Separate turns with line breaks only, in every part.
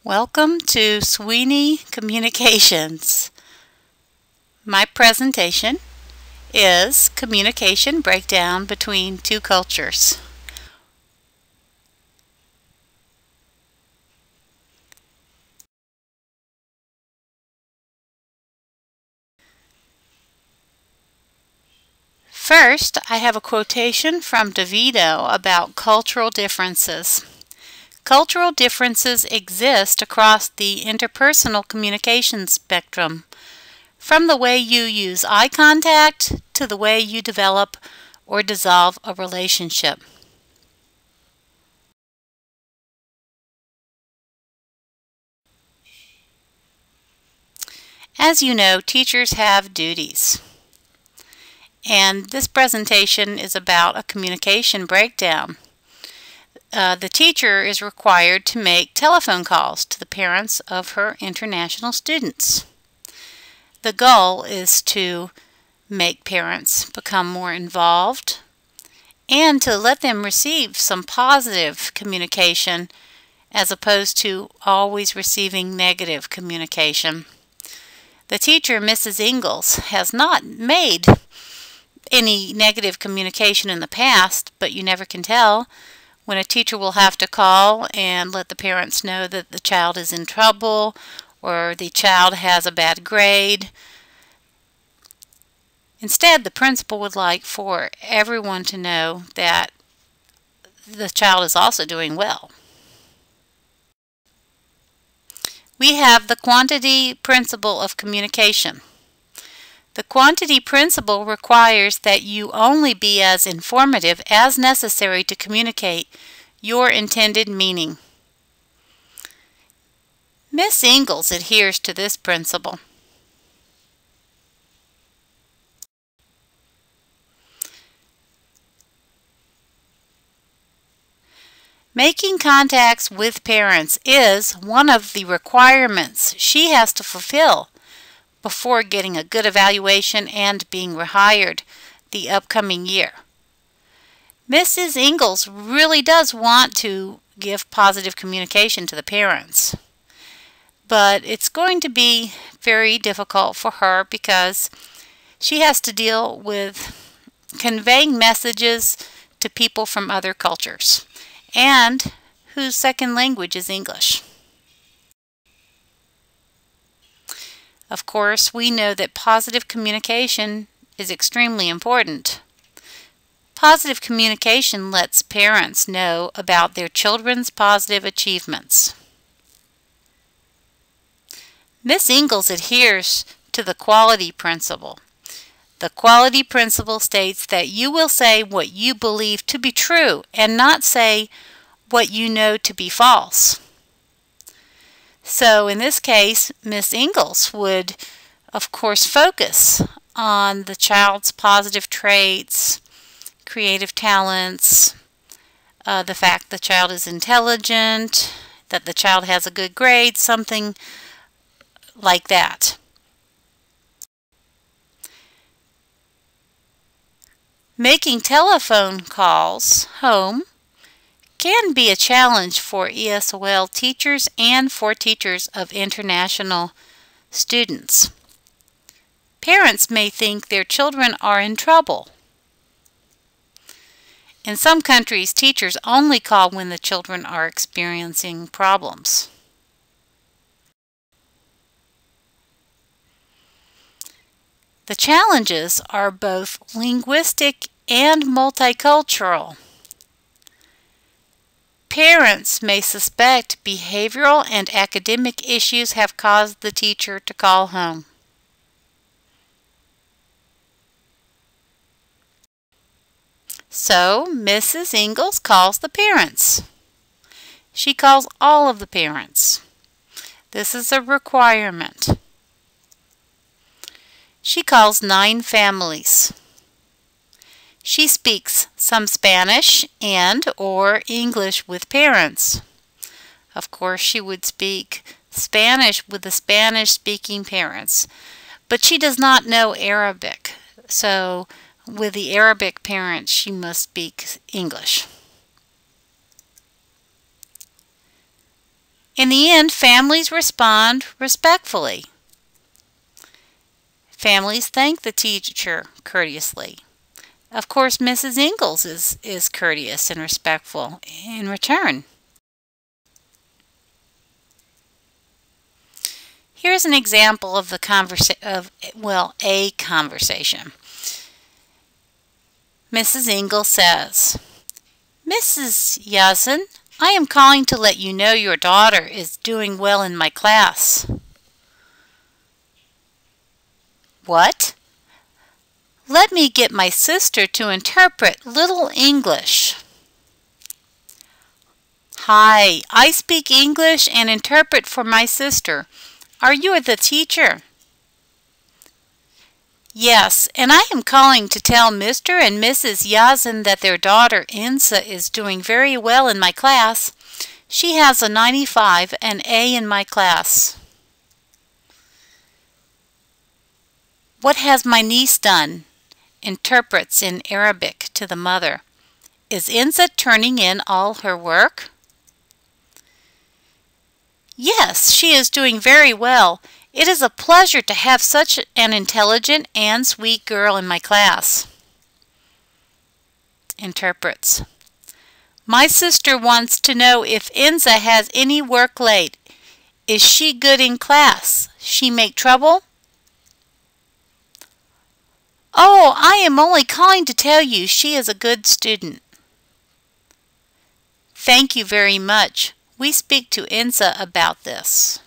Welcome to Sweeney Communications. My presentation is Communication Breakdown Between Two Cultures. First, I have a quotation from DeVito about cultural differences. Cultural differences exist across the interpersonal communication spectrum, from the way you use eye contact to the way you develop or dissolve a relationship. As you know, teachers have duties. And this presentation is about a communication breakdown. The teacher is required to make telephone calls to the parents of her international students. The goal is to make parents become more involved and to let them receive some positive communication as opposed to always receiving negative communication. The teacher, Mrs. Ingalls, has not made any negative communication in the past, but you never can tell when a teacher will have to call and let the parents know that the child is in trouble or the child has a bad grade. Instead, the principal would like for everyone to know that the child is also doing well. We have the quantity principle of communication. The quantity principle requires that you only be as informative as necessary to communicate your intended meaning. Miss Ingalls adheres to this principle. Making contacts with parents is one of the requirements she has to fulfill before getting a good evaluation and being rehired the upcoming year. Mrs. Ingalls really does want to give positive communication to the parents, but it's going to be very difficult for her because she has to deal with conveying messages to people from other cultures and whose second language is English. Of course, we know that positive communication is extremely important. Positive communication lets parents know about their children's positive achievements. Miss Ingalls adheres to the quality principle. The quality principle states that you will say what you believe to be true and not say what you know to be false. So in this case, Miss Ingalls would, of course, focus on the child's positive traits, creative talents, the fact the child is intelligent, that the child has a good grade, something like that. Making telephone calls home can be a challenge for ESOL teachers and for teachers of international students. Parents may think their children are in trouble. In some countries, teachers only call when the children are experiencing problems. The challenges are both linguistic and multicultural. Parents may suspect behavioral and academic issues have caused the teacher to call home. So, Mrs. Ingalls calls the parents. She calls all of the parents. This is a requirement. She calls 9 families. She speaks some Spanish and/or English with parents. Of course, she would speak Spanish with the Spanish-speaking parents, but she does not know Arabic. So, with the Arabic parents, she must speak English. In the end, families respond respectfully. Families thank the teacher courteously. Of course, Mrs. Ingalls is courteous and respectful in return. Here's an example of a conversation. Mrs. Ingalls says, "Mrs. Yazin, I am calling to let you know your daughter is doing well in my class." "What?" "Let me get my sister to interpret Little English." "Hi, I speak English and interpret for my sister. Are you the teacher?" "Yes, and I am calling to tell Mr. and Mrs. Yazin that their daughter Insa is doing very well in my class. She has a 95 and A in my class." "What has my niece done?" Interprets in Arabic to the mother. "Is Insa turning in all her work?" "Yes, she is doing very well. It is a pleasure to have such an intelligent and sweet girl in my class." Interprets. "My sister wants to know if Insa has any work late. Is she good in class? She make trouble?" "Oh, I am only calling to tell you she is a good student." "Thank you very much. We speak to Insa about this."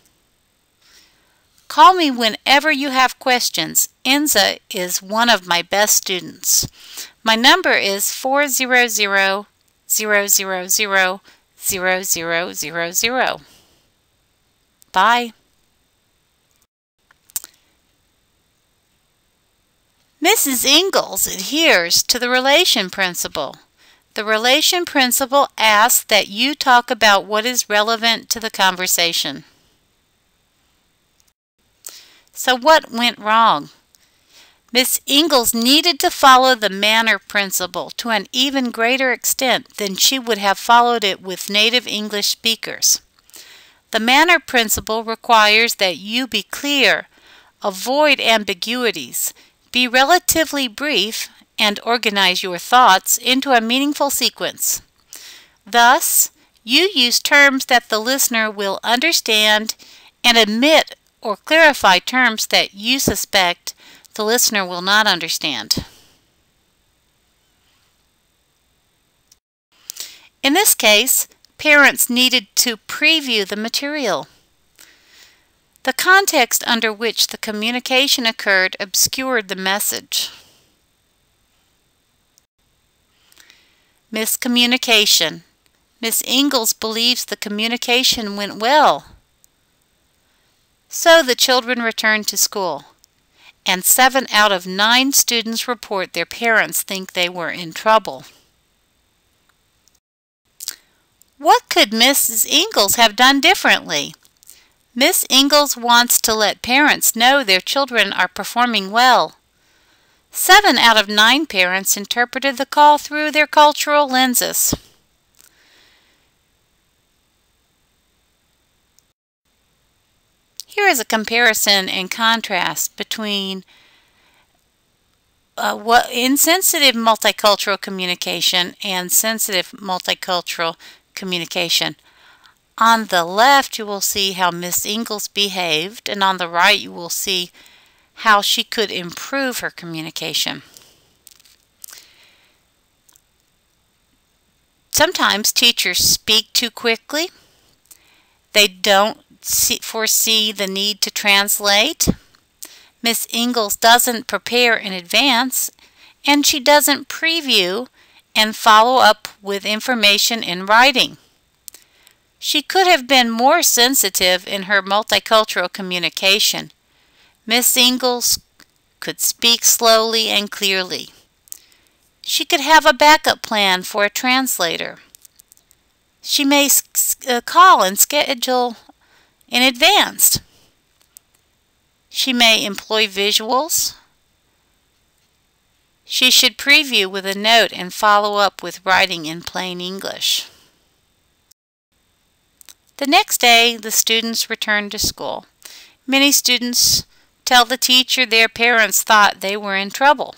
"Call me whenever you have questions. Insa is one of my best students. My number is 400-000-0000. Bye." Mrs. Ingalls adheres to the relation principle. The relation principle asks that you talk about what is relevant to the conversation. So what went wrong? Miss Ingalls needed to follow the manner principle to an even greater extent than she would have followed it with native English speakers. The manner principle requires that you be clear, avoid ambiguities, be relatively brief, and organize your thoughts into a meaningful sequence. Thus, you use terms that the listener will understand and omit or clarify terms that you suspect the listener will not understand. In this case, parents needed to preview the material. The context under which the communication occurred obscured the message. Miscommunication. Miss Ingalls believes the communication went well. So the children returned to school, and 7 out of 9 students report their parents think they were in trouble. What could Mrs. Ingalls have done differently? Miss Ingalls wants to let parents know their children are performing well. 7 out of 9 parents interpreted the call through their cultural lenses. Here is a comparison and contrast between insensitive multicultural communication and sensitive multicultural communication. On the left, you will see how Miss Ingalls behaved, and on the right, you will see how she could improve her communication. Sometimes teachers speak too quickly. They don't foresee the need to translate. Miss Ingalls doesn't prepare in advance, and she doesn't preview and follow up with information in writing. She could have been more sensitive in her multicultural communication. Miss Ingalls could speak slowly and clearly. She could have a backup plan for a translator. She may call and schedule in advance. She may employ visuals. She should preview with a note and follow up with writing in plain English. The next day, the students returned to school. Many students tell the teacher their parents thought they were in trouble.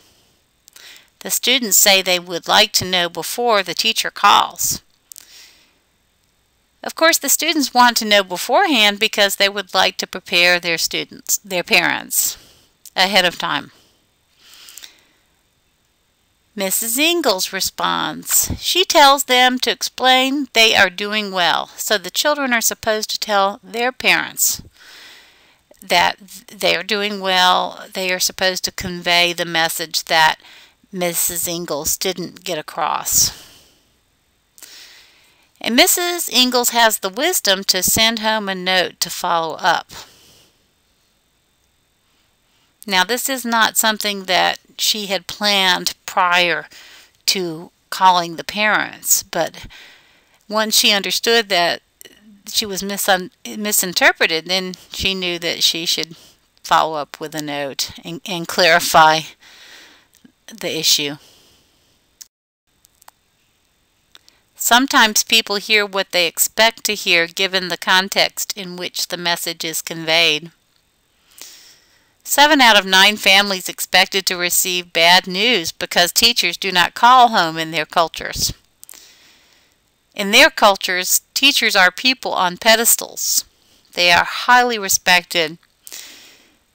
The students say they would like to know before the teacher calls. Of course, the students want to know beforehand because they would like to prepare their parents, ahead of time. Mrs. Ingalls responds. She tells them to explain they are doing well, so the children are supposed to tell their parents that they are doing well. They are supposed to convey the message that Mrs. Ingalls didn't get across. And Mrs. Ingalls has the wisdom to send home a note to follow up. Now, this is not something that she had planned prior to calling the parents, but once she understood that she was misinterpreted, then she knew that she should follow up with a note and clarify the issue. Sometimes people hear what they expect to hear given the context in which the message is conveyed. 7 out of 9 families expected to receive bad news because teachers do not call home in their cultures. In their cultures, teachers are people on pedestals. They are highly respected.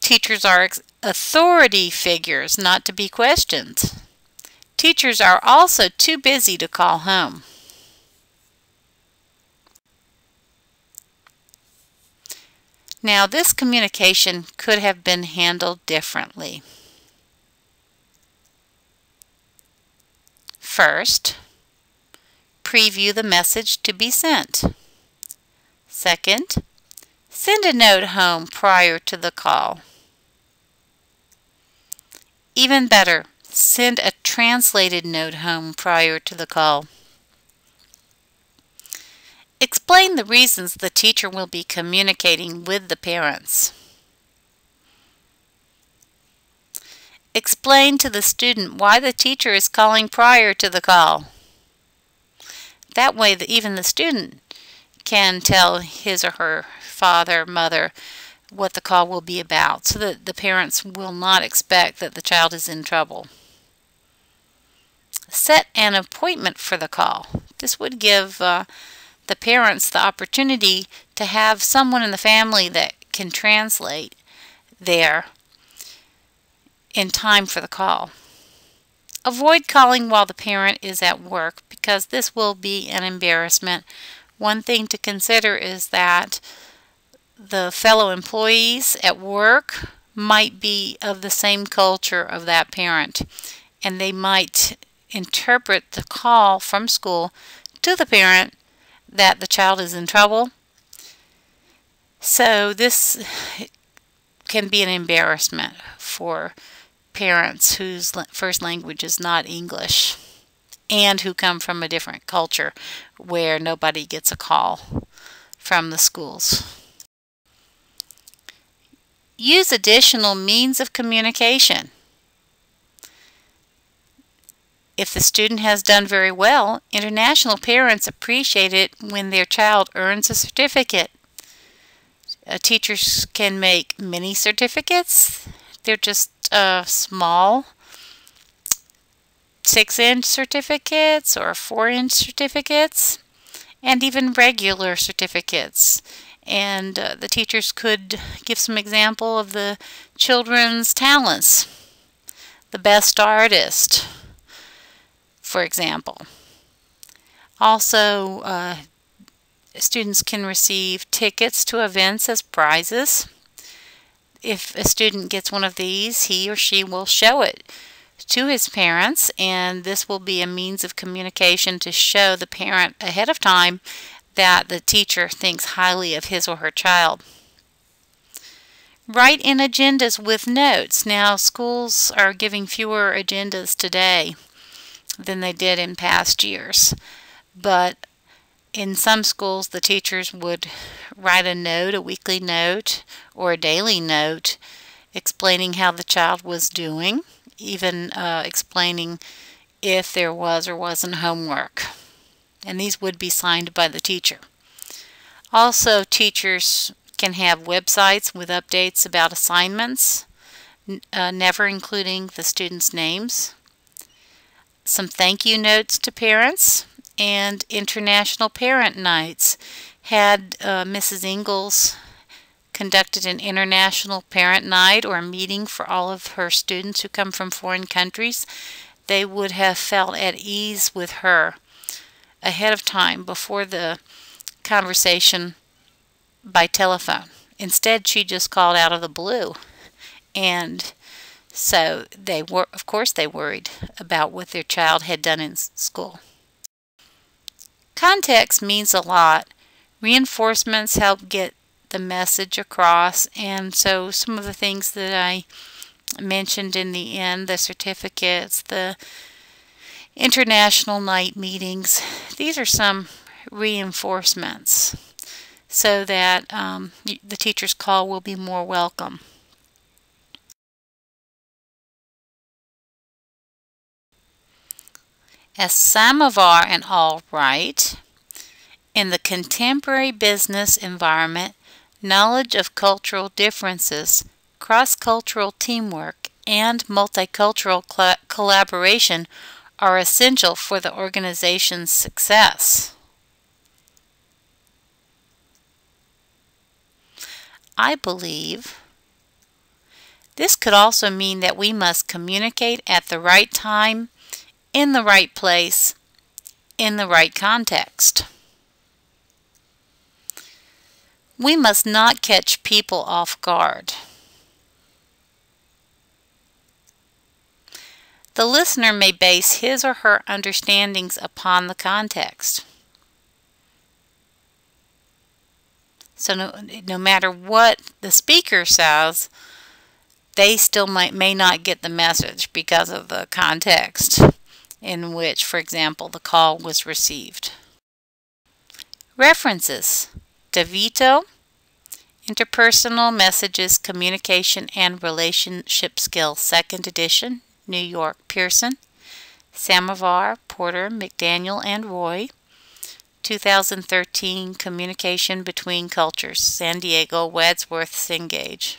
Teachers are authority figures not to be questioned. Teachers are also too busy to call home. Now, this communication could have been handled differently. First, preview the message to be sent. Second, send a note home prior to the call. Even better, send a translated note home prior to the call. Explain the reasons the teacher will be communicating with the parents. Explain to the student why the teacher is calling prior to the call. That way, even the student can tell his or her father, mother, what the call will be about, so that the parents will not expect that the child is in trouble. Set an appointment for the call. This would give the parents the opportunity to have someone in the family that can translate there in time for the call. Avoid calling while the parent is at work because this will be an embarrassment. One thing to consider is that the fellow employees at work might be of the same culture of that parent, and they might interpret the call from school to the parent that the child is in trouble. So this can be an embarrassment for parents whose first language is not English and who come from a different culture where nobody gets a call from the schools. Use additional means of communication. If the student has done very well, international parents appreciate it when their child earns a certificate. Teachers can make mini certificates. They're just small 6-inch certificates or 4-inch certificates, and even regular certificates. And the teachers could give some example of the children's talents. The best artist, for example. Also, students can receive tickets to events as prizes. If a student gets one of these, he or she will show it to his parents, and this will be a means of communication to show the parent ahead of time that the teacher thinks highly of his or her child. Write in agendas with notes. Now, schools are giving fewer agendas today than they did in past years, but in some schools the teachers would write a note, a weekly note or a daily note, explaining how the child was doing, even explaining if there was or wasn't homework. And these would be signed by the teacher. Also, teachers can have websites with updates about assignments, never including the students' names, some thank you notes to parents, and International Parent Nights. Had Mrs. Ingalls conducted an International Parent Night or a meeting for all of her students who come from foreign countries, they would have felt at ease with her ahead of time before the conversation by telephone. Instead, she just called out of the blue, and so they were, of course, they worried about what their child had done in school. Context means a lot. Reinforcements help get the message across, and so some of the things that I mentioned in the end, the certificates, the international night meetings, these are some reinforcements so that the teacher's call will be more welcome. As Samovar and all write, in the contemporary business environment, knowledge of cultural differences, cross-cultural teamwork, and multicultural collaboration are essential for the organization's success. I believe this could also mean that we must communicate at the right time, in the right place, in the right context. We must not catch people off guard. The listener may base his or her understandings upon the context. So no matter what the speaker says, they still may not get the message because of the context in which, for example, the call was received. References: DeVito, Interpersonal Messages, Communication and Relationship Skills, 2nd edition, New York, Pearson. Samovar, Porter, McDaniel, and Roy. 2013, Communication Between Cultures, San Diego, Wadsworth Cengage.